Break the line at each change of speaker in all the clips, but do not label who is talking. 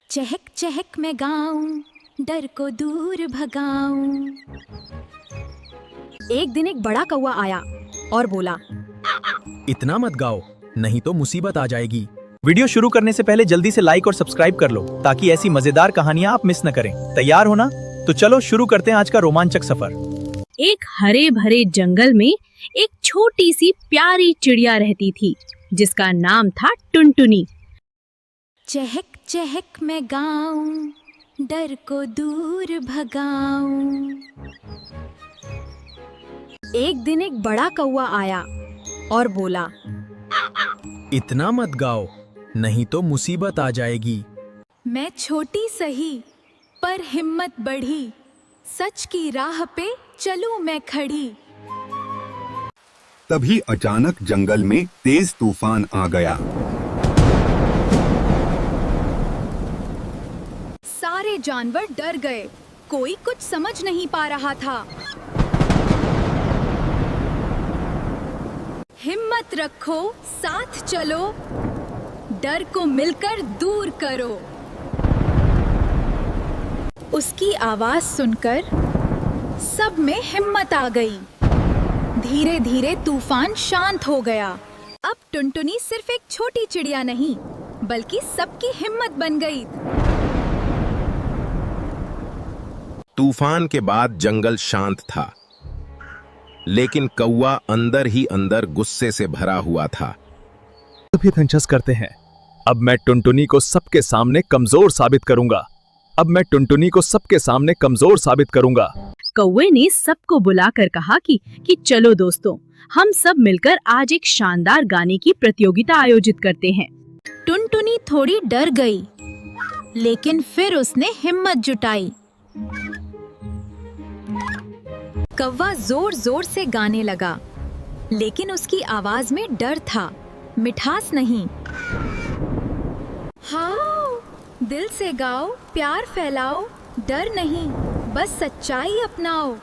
चहक चहक मैं गाऊं, डर को दूर भगाऊं। एक दिन एक बड़ा कौवा आया और बोला,
इतना मत गाओ, नहीं तो मुसीबत आ जाएगी। वीडियो शुरू करने से पहले जल्दी से लाइक और सब्सक्राइब कर लो ताकि ऐसी मजेदार कहानियां आप मिस न करें। तैयार हो ना? तो चलो शुरू करते हैं आज का रोमांचक सफर।
एक हरे भरे जंगल में एक छोटी सी प्यारी चिड़िया रहती थी जिसका नाम था टुनटुनी।
चहक चहक मैं गाऊं, डर को दूर भगाऊं। एक दिन एक बड़ा कौवा आया और बोला,
इतना मत गाओ, नहीं तो मुसीबत आ जाएगी।
मैं छोटी सही पर हिम्मत बढ़ी, सच की राह पे चलूं मैं खड़ी।
तभी अचानक जंगल में तेज तूफान आ गया।
सारे जानवर डर गए, कोई कुछ समझ नहीं पा रहा था। हिम्मत रखो, साथ चलो, डर को मिलकर दूर करो। उसकी आवाज सुनकर सब में हिम्मत आ गई। धीरे धीरे तूफान शांत हो गया। अब टुनटुनी सिर्फ एक छोटी चिड़िया नहीं, बल्कि सबकी हिम्मत बन गई।
तूफान के बाद जंगल शांत था, लेकिन कौवा अंदर ही अंदर गुस्से से भरा हुआ था।
सभी दिलचस्प करते हैं। अब मैं टुनटुनी को सबके सामने कमजोर साबित करूंगा।
कौवे ने सबको बुलाकर कहा कि चलो दोस्तों, हम सब मिलकर आज एक शानदार गाने की प्रतियोगिता आयोजित करते हैं।
टुनटुनी थोड़ी डर गई, लेकिन फिर उसने हिम्मत जुटाई। कौवा जोर जोर से गाने लगा, लेकिन उसकी आवाज में डर था, मिठास नहीं। हाँ, दिल से गाओ, प्यार फैलाओ, डर नहीं, बस सच्चाई अपनाओ।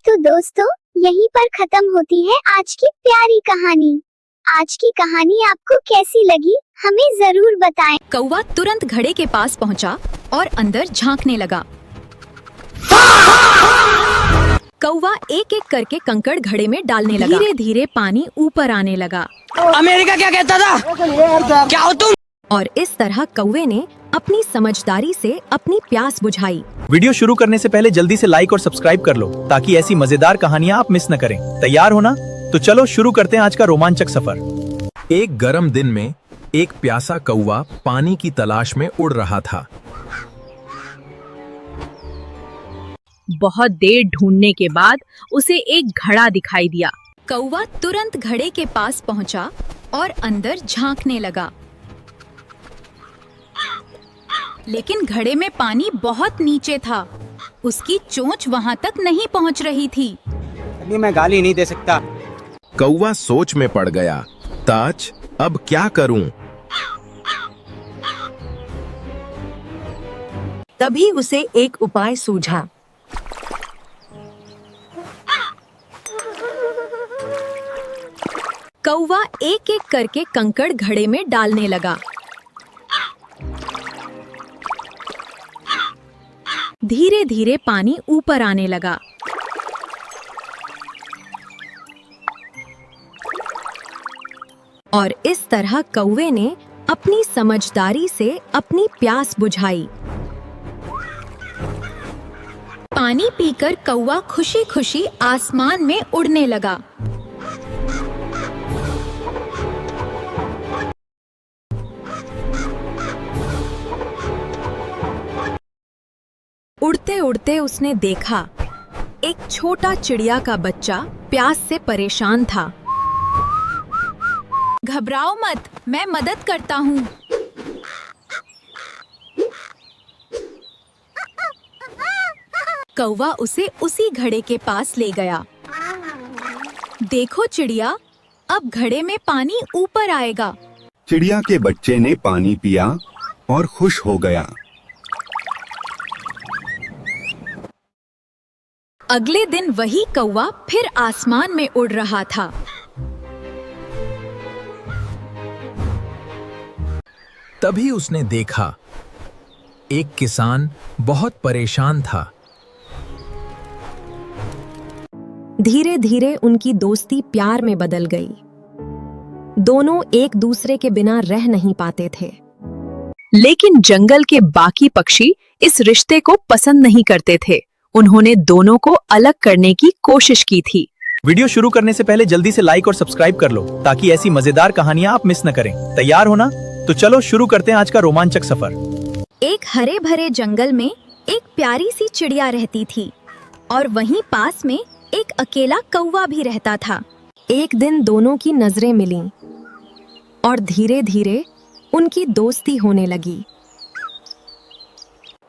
तो दोस्तों, यहीं पर खत्म होती है आज की प्यारी कहानी। आज की कहानी आपको कैसी लगी, हमें जरूर बताएं।
कौवा तुरंत घड़े के पास पहुंचा और अंदर झांकने लगा। कौवा एक एक करके कंकड़ घड़े में डालने लगा। धीरे धीरे पानी ऊपर आने लगा।
अमेरिका क्या कहता था? क्या हो तुम?
और इस तरह कौवे ने अपनी समझदारी से अपनी प्यास बुझाई।
वीडियो शुरू करने से पहले जल्दी से लाइक और सब्सक्राइब कर लो ताकि ऐसी मजेदार कहानियां आप मिस न करें। तैयार हो ना? तो चलो शुरू करते हैं आज का रोमांचक सफर।
एक गर्म दिन में एक प्यासा कौवा पानी की तलाश में उड़ रहा था।
बहुत देर ढूंढने के बाद उसे एक घड़ा दिखाई दिया।
कौवा तुरंत घड़े के पास पहुंचा और अंदर झांकने लगा, लेकिन घड़े में पानी बहुत नीचे था। उसकी चोंच वहां तक नहीं पहुंच रही थी।
अभी मैं गाली नहीं दे सकता।
कौवा सोच में पड़ गया, ताज, अब क्या करूं?
तभी उसे एक उपाय सूझा।
कौवा एक एक करके कंकड़ घड़े में डालने लगा। धीरे धीरे पानी ऊपर आने लगा। और इस तरह कौवे ने अपनी समझदारी से अपनी प्यास बुझाई। पानी पीकर कौवा खुशी खुशी आसमान में उड़ने लगा। उड़ते उड़ते उसने देखा, एक छोटा चिड़िया का बच्चा प्यास से परेशान था। घबराओ मत, मैं मदद करता हूँ। कौवा उसे उसी घड़े के पास ले गया। देखो चिड़िया, अब घड़े में पानी ऊपर आएगा।
चिड़िया के बच्चे ने पानी पिया और खुश हो गया।
अगले दिन वही कौवा फिर आसमान में उड़ रहा था।
तभी उसने देखा एक किसान बहुत परेशान था।
धीरे धीरे उनकी दोस्ती प्यार में बदल गई। दोनों एक दूसरे के बिना रह नहीं पाते थे।
लेकिन जंगल के बाकी पक्षी इस रिश्ते को पसंद नहीं करते थे। उन्होंने दोनों को अलग करने की कोशिश की थी।
वीडियो शुरू करने से पहले जल्दी से लाइक और सब्सक्राइब कर लो ताकि ऐसी मजेदार कहानियां आप मिस न करें। तैयार हो ना? तो चलो शुरू करते हैं आज का रोमांचक सफर।
एक हरे भरे जंगल में एक प्यारी सी चिड़िया रहती थी और वहीं पास में एक अकेला कौवा भी रहता था।
एक दिन दोनों की नजरें मिलीं और धीरे धीरे उनकी दोस्ती होने लगी।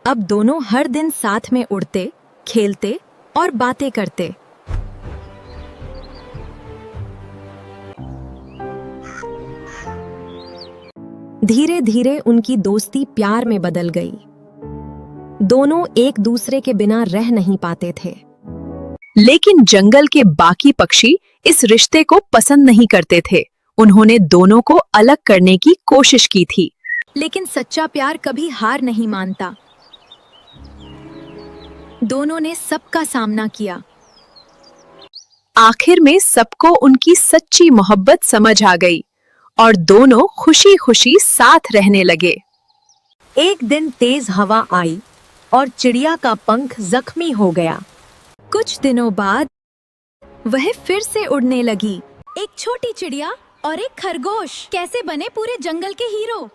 अब दोनों हर दिन साथ में उड़ते, खेलते और बातें करते। धीरे धीरे उनकी दोस्ती प्यार में बदल गई। दोनों एक दूसरे के बिना रह नहीं पाते थे।
लेकिन जंगल के बाकी पक्षी इस रिश्ते को पसंद नहीं करते थे। उन्होंने दोनों को अलग करने की कोशिश की थी।
लेकिन सच्चा प्यार कभी हार नहीं मानता। दोनों ने सबका सामना किया।
आखिर में सबको उनकी सच्ची मोहब्बत समझ आ गई और दोनों खुशी खुशी साथ रहने लगे।
एक दिन तेज हवा आई और चिड़िया का पंख जख्मी हो गया।
कुछ दिनों बाद वह फिर से उड़ने लगी। एक छोटी चिड़िया और एक खरगोश कैसे बने पूरे जंगल के हीरो।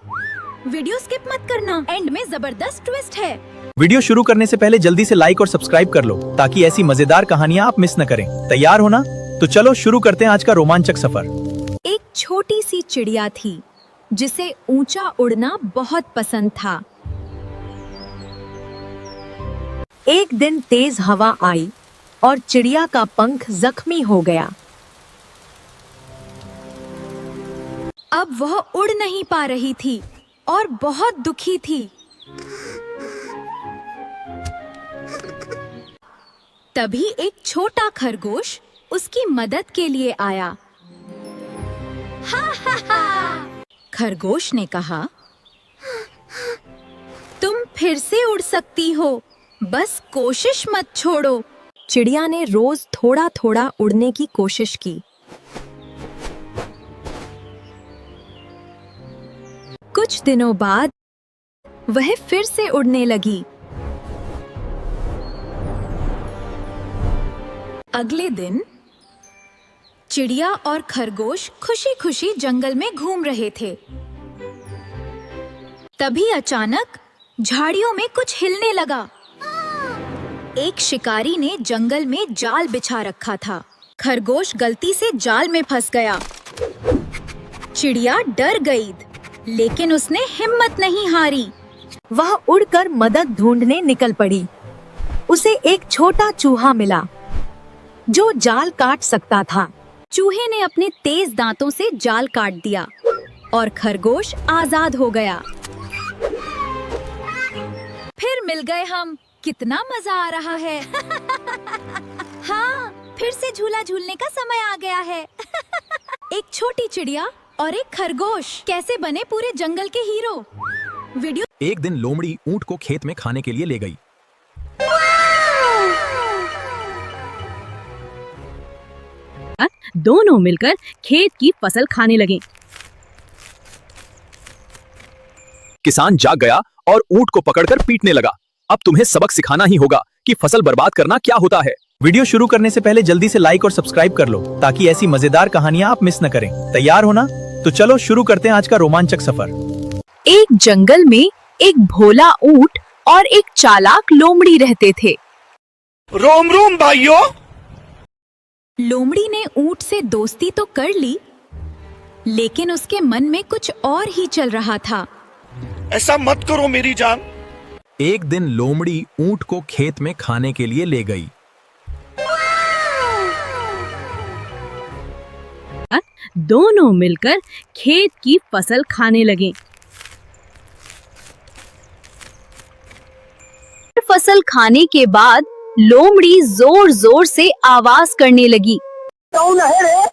वीडियो स्किप मत करना, एंड में जबरदस्त ट्विस्ट है।
वीडियो शुरू करने से पहले जल्दी से लाइक और सब्सक्राइब कर लो ताकि ऐसी मजेदार कहानियां आप मिस न करें। तैयार हो ना? तो चलो शुरू करते हैं आज का रोमांचक सफर।
एक छोटी सी चिड़िया थी जिसे ऊंचा उड़ना बहुत पसंद था।
एक दिन तेज हवा आई और चिड़िया का पंख जख्मी हो गया।
अब वह उड़ नहीं पा रही थी और बहुत दुखी थी। तभी एक छोटा खरगोश उसकी मदद के लिए आया। हा हा हा! खरगोश ने कहा, तुम फिर से उड़ सकती हो, बस कोशिश मत छोड़ो।
चिड़िया ने रोज थोड़ा थोड़ा उड़ने की कोशिश की।
कुछ दिनों बाद वह फिर से उड़ने लगी। अगले दिन चिड़िया और खरगोश खुशी खुशी जंगल में घूम रहे थे। तभी अचानक झाड़ियों में कुछ हिलने लगा। एक शिकारी ने जंगल में जाल बिछा रखा था। खरगोश गलती से जाल में फंस गया। चिड़िया डर गई, लेकिन उसने हिम्मत नहीं हारी।
वह उड़कर मदद ढूंढने निकल पड़ी। उसे एक छोटा चूहा मिला जो जाल काट सकता था।
चूहे ने अपने तेज दांतों से जाल काट दिया और खरगोश आजाद हो गया। फिर मिल गए हम, कितना मजा आ रहा है। हाँ, फिर से झूला झूलने का समय आ गया है। एक छोटी चिड़िया और एक खरगोश कैसे बने पूरे जंगल के हीरो। वीडियो।
एक दिन लोमड़ी ऊंट को खेत में खाने के लिए ले गई।
दोनों मिलकर खेत की फसल खाने लगे।
किसान जाग गया और ऊंट को पकड़कर पीटने लगा। अब तुम्हें सबक सिखाना ही होगा कि फसल बर्बाद करना क्या होता है। वीडियो शुरू करने से पहले जल्दी से लाइक और सब्सक्राइब कर लो ताकि ऐसी मजेदार कहानियां आप मिस न करें। तैयार हो ना? तो चलो शुरू करते हैं आज का रोमांचक सफर।
एक जंगल में एक भोला ऊंट और एक चालाक लोमड़ी रहते थे।
रोम रोम भाइयों।
लोमड़ी ने ऊंट से दोस्ती तो कर ली, लेकिन उसके मन में कुछ और ही चल रहा था।
ऐसा मत करो मेरी जान।
एक दिन लोमड़ी ऊंट को खेत में खाने के लिए ले गई।
दोनों मिलकर खेत की फसल खाने लगे। फसल खाने के बाद लोमड़ी जोर जोर से आवाज करने लगी।
कौन है रे?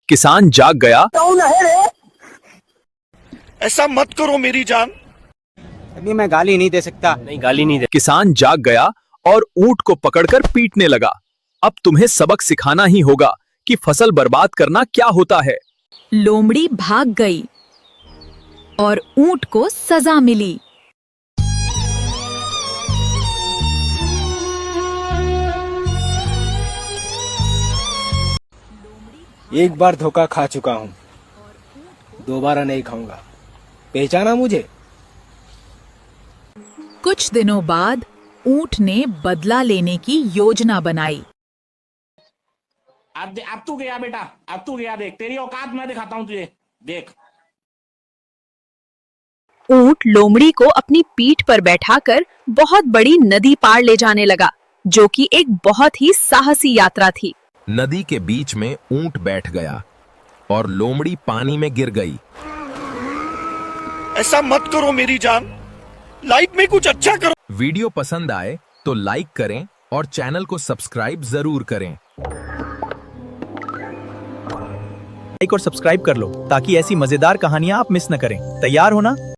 किसान जाग गया
कौन है रे?
ऐसा मत करो मेरी जान।
अभी मैं गाली नहीं दे सकता। नहीं, गाली नहीं दे।
किसान जाग गया और ऊंट को पकड़कर पीटने लगा। अब तुम्हें सबक सिखाना ही होगा कि फसल बर्बाद करना क्या होता है।
लोमड़ी भाग गई और ऊंट को सजा मिली।
एक बार धोखा खा चुका हूँ, दोबारा नहीं खाऊंगा। पहचाना मुझे?
कुछ दिनों बाद ऊंट ने बदला लेने की योजना बनाई।
अब तू गया बेटा, अब तू गया। देख तेरी औकात मैं दिखाता हूँ तुझे, देख।
ऊंट लोमड़ी को अपनी पीठ पर बैठाकर बहुत बड़ी नदी पार ले जाने लगा, जो कि एक बहुत ही साहसी यात्रा थी।
नदी के बीच में ऊंट बैठ गया और लोमड़ी पानी में गिर गई।
ऐसा मत करो मेरी जान, लाइफ में कुछ अच्छा करो।
वीडियो पसंद आए तो लाइक करें और चैनल को सब्सक्राइब जरूर करें।
लाइक और सब्सक्राइब कर लो ताकि ऐसी मजेदार कहानियां आप मिस न करें। तैयार हो ना?